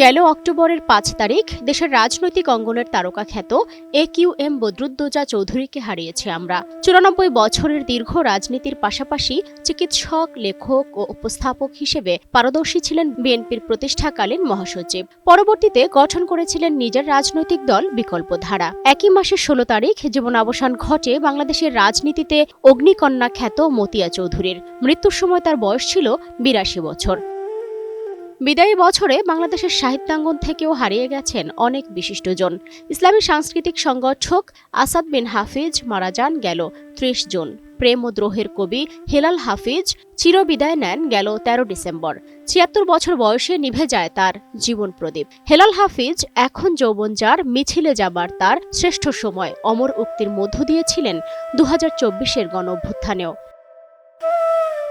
গেল অক্টোবরের ৫ তারিখ দেশের রাজনৈতিক অঙ্গনের তারকা খ্যাত AQM বদরুদ্দোজা চৌধুরীকে হারিয়েছি আমরা। ৯৪ বছরের দীর্ঘ রাজনীতির পাশাপাশি চিকিৎসক, লেখক ও উপস্থাপক হিসেবে পারদর্শী ছিলেন বিএনপির প্রতিষ্ঠাকালীন মহাসচিব। পরবর্তীতে গঠন করেছিলেন নিজের রাজনৈতিক দল বিকল্প ধারা। একই মাসের ১৬ তারিখ জীবনাবসান ঘটে বাংলাদেশের রাজনীতিতে অগ্নিকন্যা খ্যাত মতিয়া চৌধুরীর। মৃত্যুর সময় তার বয়স ছিল ৮২ বছর। বিদায়ী বছরে বাংলাদেশের সাহিত্যাঙ্গন থেকেও হারিয়ে গেছেন অনেক বিশিষ্টজন। ইসলামী সাংস্কৃতিক সংগঠক আসাদ বিন হাফিজ মারা যান গেল ৩০ জুন। প্রেম ও দ্রোহের কবি হেলাল হাফিজ চিরবিদায় নেন গেল ১৩ ডিসেম্বর। ৭৬ বছর বয়সে নিভে যায় তার জীবন প্রদীপ। হেলাল হাফিজ এখন যৌবন যার, মিছিলে যাবার তার শ্রেষ্ঠ সময় অমর উক্তির মধ্য দিয়েছিলেন ২০২৪-এর গণঅভ্যুত্থানেও।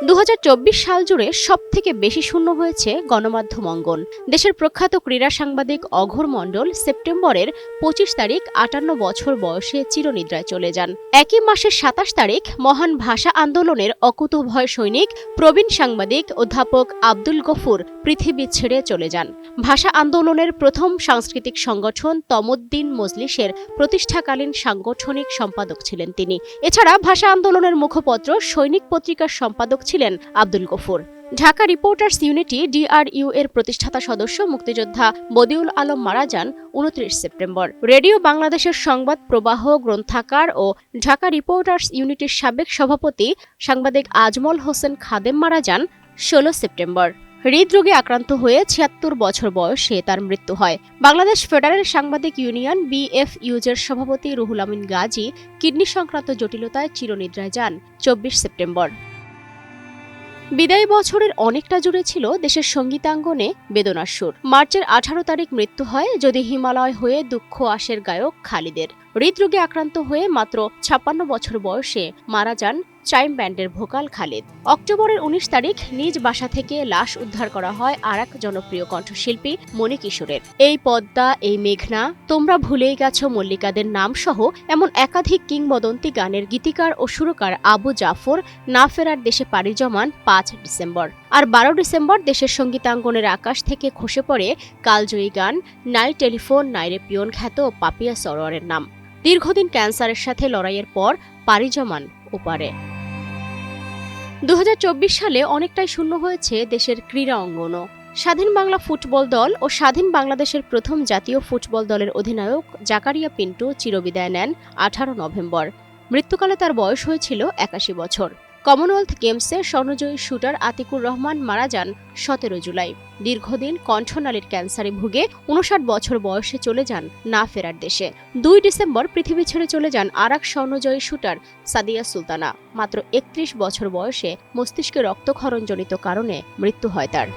২০২৪ সাল জুড়ে সবথেকে বেশি শূন্য হয়েছে গণমাধ্যম অঙ্গন। দেশের প্রখ্যাত ক্রীড়া সাংবাদিক অঘোর মণ্ডল সেপ্টেম্বরের ২৫ তারিখ ৫৮ বছর বয়সে চিরনিদ্রায় চলে যান। একই মাসের ২৭ তারিখ মহান ভাষা আন্দোলনের অকুতোভয় সৈনিক, প্রবীণ সাংবাদিক অধ্যাপক আব্দুল গফুর পৃথিবী ছেড়ে চলে যান। ভাষা আন্দোলনের প্রথম সাংস্কৃতিক সংগঠন তমদ্দিন মজলিসের প্রতিষ্ঠাকালীন সাংগঠনিক সম্পাদক ছিলেন তিনি। এছাড়া ভাষা আন্দোলনের মুখপত্র সৈনিক পত্রিকার সম্পাদক ছিলেন Abdul Gafur. Dhaka reporters unity DRU এর প্রতিষ্ঠাতা সদস্য মুক্তিযোদ্ধা বদিউল আলম মারা যান ২৯ সেপ্টেম্বর। রেডিও বাংলাদেশের সংবাদ প্রবাহ গ্রন্থাকার ও ঢাকা রিপোর্টার্স ইউনিটির সাবেক সভাপতি সাংবাদিক আজমল হোসেন খাদেম মারা যান ১৬ সেপ্টেম্বর। হৃদরোগে আক্রান্ত হয়ে ৭৬ বছর বয়সে তার মৃত্যু হয়। বাংলাদেশ ফেডারেল সাংবাদিক ইউনিয়ন BFUজের সভাপতি রুহুল আমিন গাজী কিডনি সংক্রান্ত জটিলতায় চিরনিদ্রায় যান ২৪ সেপ্টেম্বর। বিদায়ী বছরের অনেকটা জুড়ে ছিল দেশের সঙ্গীতাঙ্গনে বেদনার সুর। মার্চের ১৮ তারিখ মৃত্যু হয় যদি হিমালয় হয়ে দুঃখ আসের গায়ক খালিদের। হৃদরোগে আক্রান্ত হয়ে মাত্র ৫৬ বছর বয়সে মারা যান চাইম ব্যান্ডের ভোকাল খালিদ। অক্টোবরের ১৯ তারিখ নিজ বাসা থেকে লাশ উদ্ধার করা হয় আরেক জনপ্রিয় কণ্ঠশিল্পী মণি কিশোরের। এই পদ্মা, এই মেঘনা, তোমরা ভুলেই গেছো মল্লিকাদের নাম সহ এমন একাধিক কিংবদন্তি গানের গীতিকার ও সুরকার আবু জাফর না ফেরার দেশে পাড়ি জমান ৫ ডিসেম্বর। আর ১২ ডিসেম্বর দেশের সঙ্গীতাঙ্গনের আকাশ থেকে খসে পড়ে কালজয়ী গান নাই টেলিফোন নাইরে পিয়ন খ্যাত পাপিয়া সরোয়ারের নাম। দীর্ঘদিন ক্যান্সারের সাথে লড়াইয়ের পর পাড়ি জমান ওপারে। ২০২৪ সালে অনেকটাই শূন্য হয়েছে দেশের ক্রীড়া অঙ্গনও। স্বাধীন বাংলা ফুটবল দল ও স্বাধীন বাংলাদেশের প্রথম জাতীয় ফুটবল দলের অধিনায়ক জাকারিয়া পিন্টু চিরবিদায় নেন ১৮ নভেম্বর। মৃত্যুকালে তার বয়স হয়েছিল ৮১ বছর। কমনওয়েলথ গেমসের স্বর্ণজয়ী শুটার আতিকুর রহমান মারা যান ১৭ জুলাই। দীর্ঘদিন কণ্ঠনালীর ক্যান্সারে ভুগে ৫৯ বছর বয়সে চলে যান না ফেরার দেশে। ২ ডিসেম্বর পৃথিবী ছেড়ে চলে যান আরেক স্বর্ণজয়ী শুটার সাদিয়া সুলতানা। মাত্র ৩১ বছর বয়সে মস্তিষ্কে রক্তক্ষরণজনিত কারণে মৃত্যু হয় তার।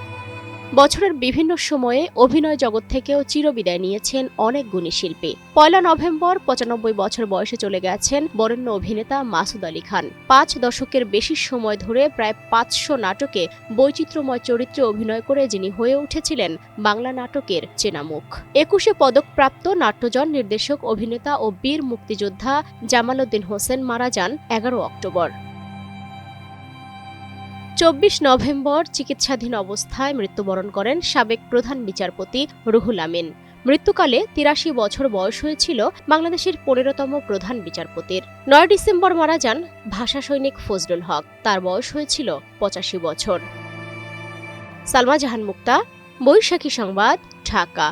বছরের বিভিন্ন সময়ে অভিনয় জগৎ থেকেও চিরবিদায় নিয়েছেন অনেক গুণী শিল্পী। ১ নভেম্বর ৯৫ বছর বয়সে চলে গেছেন বরেণ্য অভিনেতা মাসুদ আলী খান। ৫ দশকের বেশি সময় ধরে প্রায় ৫০০ নাটকে বৈচিত্র্যময় চরিত্রে অভিনয় করে যিনি হয়ে উঠেছিলেন বাংলা নাটকের চেনা মুখ। ২১ পদকপ্রাপ্ত নাট্যজন, নির্দেশক, অভিনেতা ও বীর মুক্তিযোদ্ধা জামাল উদ্দিন হোসেন মারা যান ১১ অক্টোবর। ২৪ নভেম্বর চিকিৎসাধীন অবস্থায় মৃত্যুবরণ করেন সাবেক প্রধান বিচারপতি রুহুল আমিন। মৃত্যুকালে ৮৩ বছর বয়স হয়েছিল বাংলাদেশের ১৫তম প্রধান বিচারপতির। ৯ ডিসেম্বর মারা যান ভাষা সৈনিক ফজলুল হক। তার বয়স হয়েছিল ৮৫ বছর। সালমা জাহান মুক্তা, বৈশাখী সংবাদ, ঢাকা।